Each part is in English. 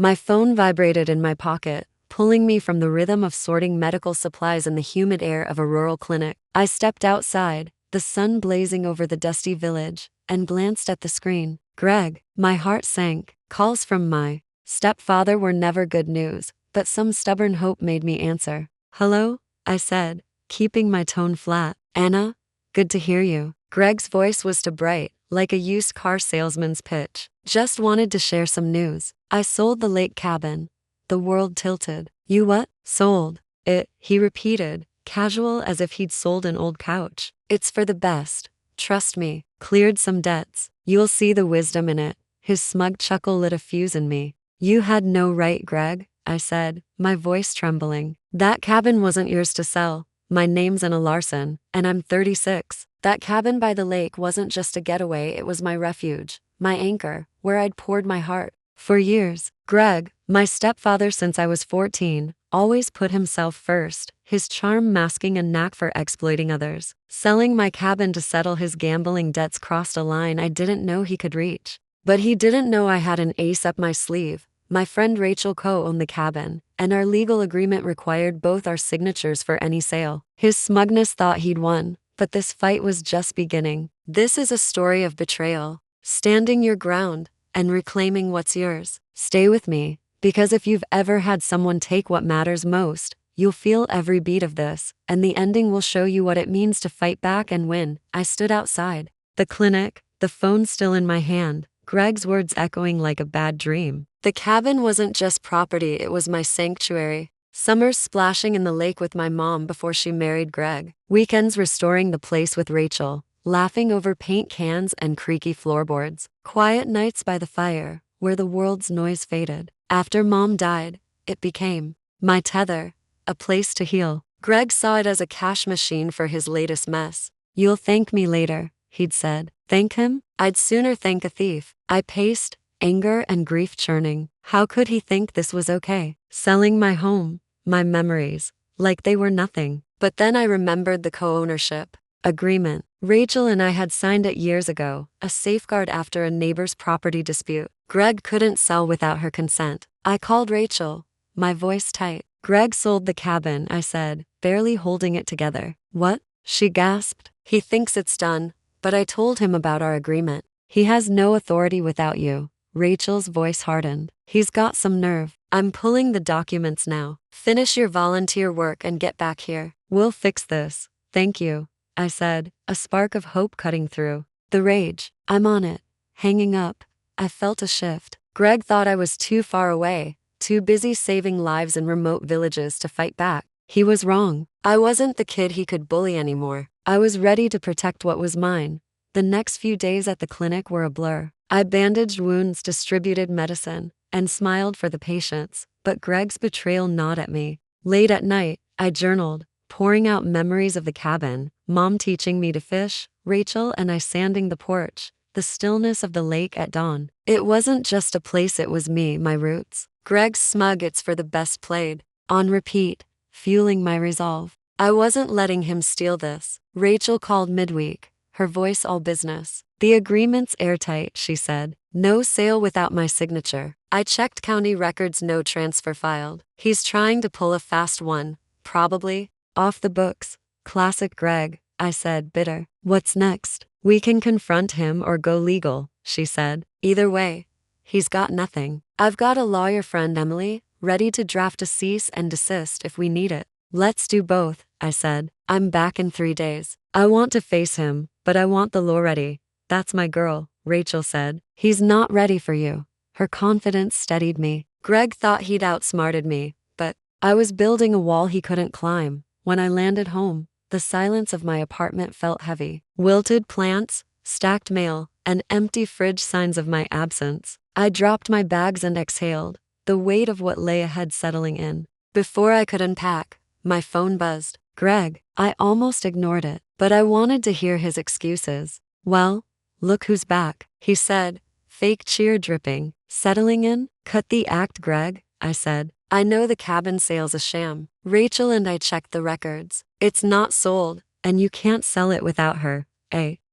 My phone vibrated in my pocket, pulling me from the rhythm of sorting medical supplies in the humid air of a rural clinic. I stepped outside, the sun blazing over the dusty village, and glanced at the screen. Greg, my heart sank. Calls from my stepfather were never good news, but some stubborn hope made me answer. Hello? I said, keeping my tone flat. Anna? Good to hear you. Greg's voice was too bright, like a used car salesman's pitch. Just wanted to share some news. I sold the lake cabin. The world tilted. You what? Sold it, he repeated, casual as if he'd sold an old couch. It's for the best. Trust me. Cleared some debts. You'll see the wisdom in it. His smug chuckle lit a fuse in me. You had no right, Greg, I said, my voice trembling. That cabin wasn't yours to sell. My name's Anna Larson, and I'm 36. That cabin by the lake wasn't just a getaway, it was my refuge, my anchor, where I'd poured my heart. For years, Greg, my stepfather since I was 14, always put himself first, his charm masking a knack for exploiting others. Selling my cabin to settle his gambling debts crossed a line I didn't know he could reach. But he didn't know I had an ace up my sleeve. My friend Rachel co-owned the cabin, and our legal agreement required both our signatures for any sale. His smugness thought he'd won, but this fight was just beginning. This is a story of betrayal, standing your ground, and reclaiming what's yours. Stay with me, because if you've ever had someone take what matters most, you'll feel every beat of this, and the ending will show you what it means to fight back and win. I stood outside the clinic, the phone still in my hand, Greg's words echoing like a bad dream. The cabin wasn't just property, it was my sanctuary. Summers splashing in the lake with my mom before she married Greg. Weekends restoring the place with Rachel, laughing over paint cans and creaky floorboards. Quiet nights by the fire, where the world's noise faded. After Mom died, it became my tether, a place to heal. Greg saw it as a cash machine for his latest mess. You'll thank me later, he'd said. Thank him? I'd sooner thank a thief. I paced, anger and grief churning. How could he think this was okay? Selling my home, my memories, like they were nothing. But then I remembered the co-ownership agreement. Rachel and I had signed it years ago, a safeguard after a neighbor's property dispute. Greg couldn't sell without her consent. I called Rachel, my voice tight. Greg sold the cabin, I said, barely holding it together. What? She gasped. He thinks it's done, but I told him about our agreement. He has no authority without you. Rachel's voice hardened. He's got some nerve. I'm pulling the documents now. Finish your volunteer work and get back here. We'll fix this. Thank you, I said, a spark of hope cutting through the rage. I'm on it. Hanging up, I felt a shift. Greg thought I was too far away, too busy saving lives in remote villages to fight back. He was wrong. I wasn't the kid he could bully anymore. I was ready to protect what was mine. The next few days at the clinic were a blur. I bandaged wounds, distributed medicine, and smiled for the patients, but Greg's betrayal gnawed at me. Late at night, I journaled, pouring out memories of the cabin, Mom teaching me to fish, Rachel and I sanding the porch, the stillness of the lake at dawn. It wasn't just a place, it was me, my roots. Greg's smug "it's for the best" played on repeat, fueling my resolve. I wasn't letting him steal this. Rachel called midweek, her voice all business. The agreement's airtight, she said. No sale without my signature. I checked county records, no transfer filed. He's trying to pull a fast one, probably. Off the books. Classic Greg, I said, bitter. What's next? We can confront him or go legal, she said. Either way, he's got nothing. I've got a lawyer friend, Emily, ready to draft a cease and desist if we need it. Let's do both, I said. I'm back in 3 days. I want to face him, but I want the law ready. That's my girl, Rachel said. He's not ready for you. Her confidence steadied me. Greg thought he'd outsmarted me, but I was building a wall he couldn't climb. When I landed home, the silence of my apartment felt heavy. Wilted plants, stacked mail, and empty fridge signs of my absence. I dropped my bags and exhaled, the weight of what lay ahead settling in. Before I could unpack, my phone buzzed. Greg, I almost ignored it, but I wanted to hear his excuses. Well, look who's back, he said, fake cheer dripping. Settling in? Cut the act, Greg, I said. I know the cabin sale's a sham. Rachel and I checked the records. It's not sold, and you can't sell it without her.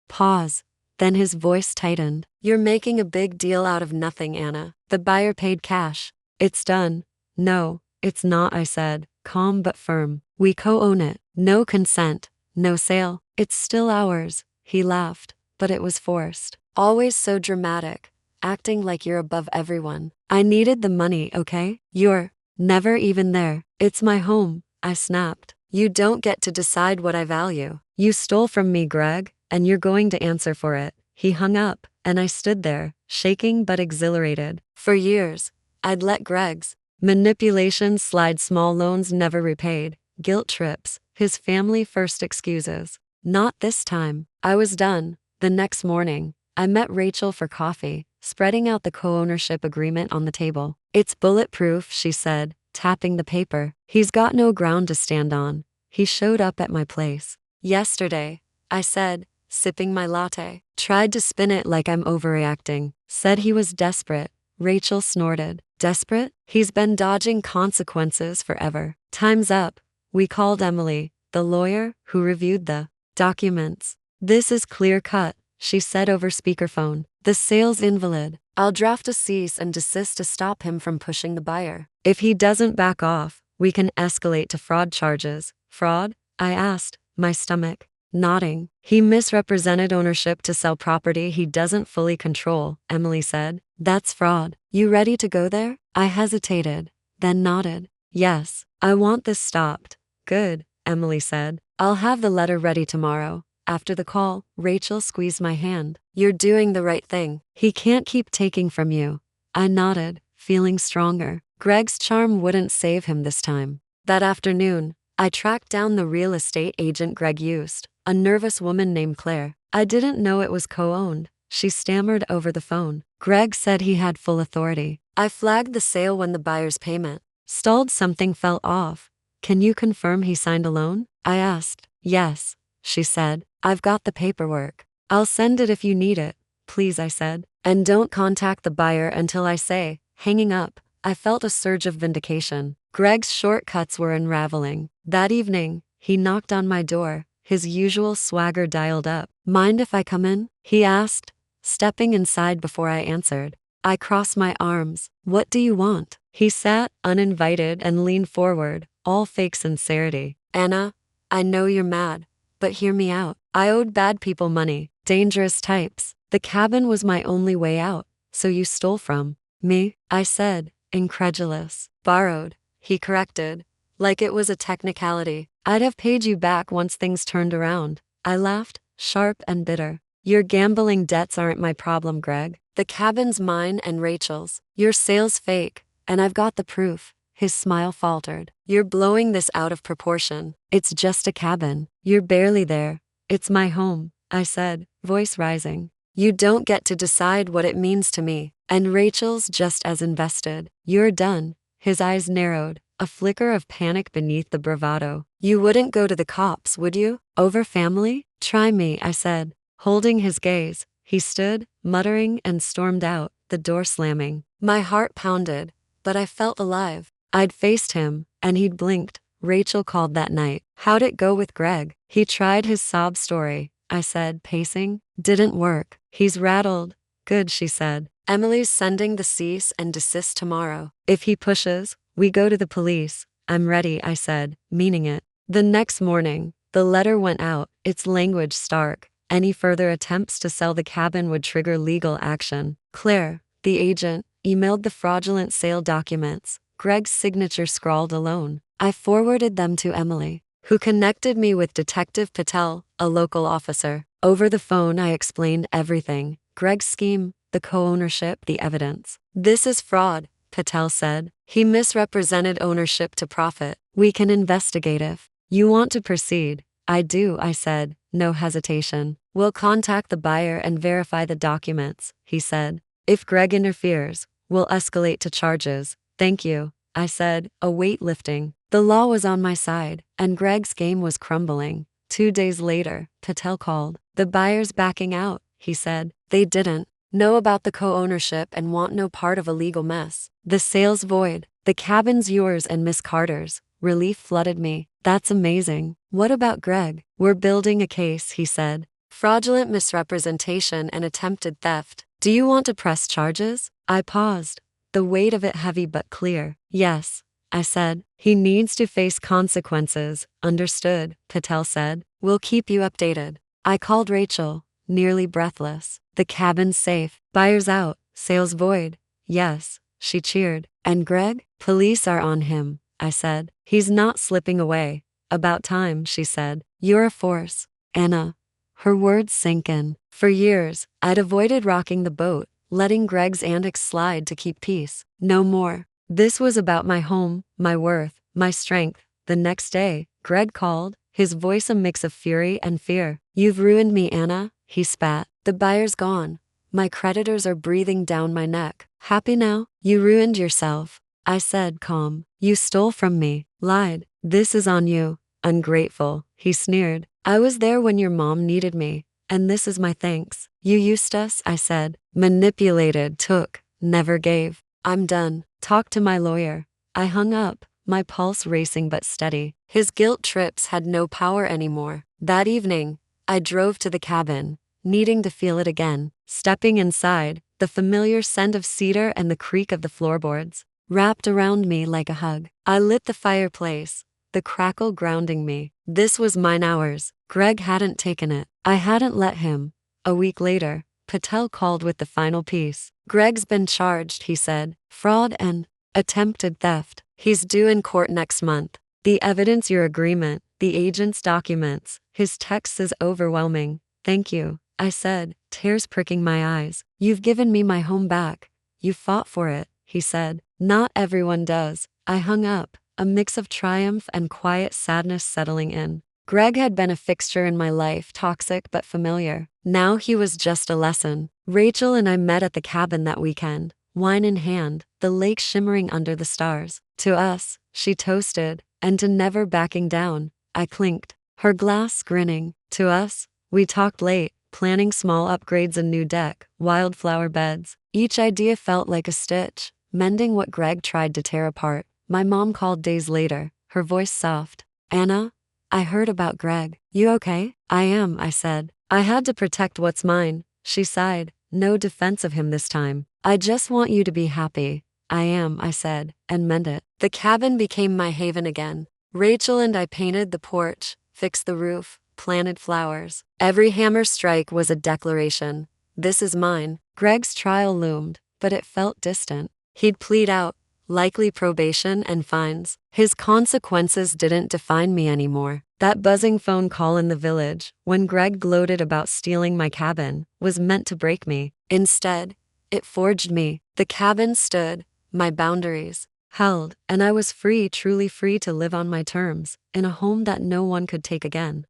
Pause. Then his voice tightened. You're making a big deal out of nothing, Anna. The buyer paid cash. It's done. No, it's not, I said, calm but firm. We co-own it. No consent. No sale. It's still ours. He laughed, but it was forced. Always so dramatic, acting like you're above everyone. I needed the money, okay? You're never even there. It's my home, I snapped. You don't get to decide what I value. You stole from me, Greg, and you're going to answer for it. He hung up, and I stood there, shaking but exhilarated. For years, I'd let Greg's manipulation slide, small loans never repaid, guilt trips, his family first excuses. Not this time. I was done. The next morning, I met Rachel for coffee, spreading out the co-ownership agreement on the table. It's bulletproof, she said, tapping the paper. He's got no ground to stand on. He showed up at my place yesterday, I said, sipping my latte. Tried to spin it like I'm overreacting. Said he was desperate. Rachel snorted. Desperate? He's been dodging consequences forever. Time's up. We called Emily, the lawyer, who reviewed the documents. This is clear cut, she said over speakerphone. The sales invalid. I'll draft a cease and desist to stop him from pushing the buyer. If he doesn't back off, we can escalate to fraud charges. Fraud? I asked, my stomach nodding. He misrepresented ownership to sell property he doesn't fully control, Emily said. That's fraud. You ready to go there? I hesitated, then nodded. Yes, I want this stopped. Good, Emily said. I'll have the letter ready tomorrow. After the call, Rachel squeezed my hand. You're doing the right thing. He can't keep taking from you. I nodded, feeling stronger. Greg's charm wouldn't save him this time. That afternoon, I tracked down the real estate agent Greg used, a nervous woman named Claire. I didn't know it was co-owned. She stammered over the phone. Greg said he had full authority. I flagged the sale when the buyer's payment stalled. Something fell off. Can you confirm he signed a loan? I asked. Yes, she said. I've got the paperwork. I'll send it if you need it, please, I said. And don't contact the buyer until I say. Hanging up, I felt a surge of vindication. Greg's shortcuts were unraveling. That evening, he knocked on my door, his usual swagger dialed up. Mind if I come in? He asked, stepping inside before I answered. I crossed my arms. What do you want? He sat, uninvited, and leaned forward, all fake sincerity. Anna, I know you're mad, but hear me out. I owed bad people money, dangerous types. The cabin was my only way out, so you stole from me? I said, incredulous. Borrowed, he corrected, like it was a technicality. I'd have paid you back once things turned around. I laughed, sharp and bitter. Your gambling debts aren't my problem, Greg. The cabin's mine and Rachel's. Your sale's fake, and I've got the proof. His smile faltered. You're blowing this out of proportion. It's just a cabin. You're barely there. It's my home, I said, voice rising. You don't get to decide what it means to me. And Rachel's just as invested. You're done. His eyes narrowed, a flicker of panic beneath the bravado. You wouldn't go to the cops, would you? Over family? Try me, I said, holding his gaze. He stood, muttering, and stormed out, the door slamming. My heart pounded, but I felt alive. I'd faced him, and he'd blinked. Rachel called that night. How'd it go with Greg? He tried his sob story, I said, pacing. Didn't work. He's rattled. Good, she said. Emily's sending the cease and desist tomorrow. If he pushes, we go to the police. I'm ready, I said, meaning it. The next morning, the letter went out, its language stark. Any further attempts to sell the cabin would trigger legal action. Claire, the agent, emailed the fraudulent sale documents, Greg's signature scrawled alone. I forwarded them to Emily, who connected me with Detective Patel, a local officer. Over the phone, I explained everything. Greg's scheme, the co-ownership, the evidence. This is fraud, Patel said. He misrepresented ownership to profit. We can investigate if you want to proceed. I do, I said, no hesitation. We'll contact the buyer and verify the documents, he said. If Greg interferes, we'll escalate to charges. Thank you, I said, a weight lifting. The law was on my side, and Greg's game was crumbling. 2 days later, Patel called. The buyer's backing out, he said. They didn't know about the co-ownership and want no part of a legal mess. The sale's void. The cabin's yours and Miss Carter's. Relief flooded me. That's amazing. What about Greg? We're building a case, he said. Fraudulent misrepresentation and attempted theft. Do you want to press charges? I paused. the weight of it heavy but clear. Yes, I said. He needs to face consequences. Understood, Patel said. We'll keep you updated. I called Rachel, nearly breathless. The cabin's safe. Buyers out. Sales void. Yes, she cheered. And Greg? Police are on him, I said. He's not slipping away. About time, she said. You're a force, Anna. Her words sank in. For years, I'd avoided rocking the boat, letting Greg's antics slide to keep peace. No more. This was about my home, my worth, my strength. The next day, Greg called, his voice a mix of fury and fear. You've ruined me, Anna, he spat. The buyer's gone. My creditors are breathing down my neck. Happy now? You ruined yourself, I said, calm. You stole from me, lied. This is on you. Ungrateful, he sneered. I was there when your mom needed me, and this is my thanks. You used us, I said. Manipulated, took, never gave. I'm done. Talk to my lawyer. I hung up, my pulse racing but steady. His guilt trips had no power anymore. That evening, I drove to the cabin, needing to feel it again. Stepping inside, the familiar scent of cedar and the creak of the floorboards wrapped around me like a hug. I lit the fireplace, the crackle grounding me. This was mine hours. Greg hadn't taken it. I hadn't let him. A week later, Patel called with the final piece. Greg's been charged, he said. Fraud and attempted theft. He's due in court next month. The evidence, your agreement, the agent's documents, his text is overwhelming. Thank you, I said, tears pricking my eyes. You've given me my home back. You fought for it, he said. Not everyone does. I hung up, a mix of triumph and quiet sadness settling in. Greg had been a fixture in my life, toxic but familiar. Now he was just a lesson. Rachel and I met at the cabin that weekend, wine in hand, the lake shimmering under the stars. To us, she toasted, and to never backing down, I clinked. Her glass grinning. To us, we talked late, planning small upgrades, a new deck, wildflower beds. Each idea felt like a stitch, mending what Greg tried to tear apart. My mom called days later, her voice soft. Anna? I heard about Greg. You okay? I am, I said. I had to protect what's mine. She sighed. No defense of him this time. I just want you to be happy. I am, I said, and meant it. The cabin became my haven again. Rachel and I painted the porch, fixed the roof, planted flowers. Every hammer strike was a declaration. This is mine. Greg's trial loomed, but it felt distant. He'd plead out, likely probation and fines. His consequences didn't define me anymore. That buzzing phone call in the village, when Greg gloated about stealing my cabin, was meant to break me. Instead, it forged me. The cabin stood, my boundaries held, and I was free, truly free to live on my terms, in a home that no one could take again.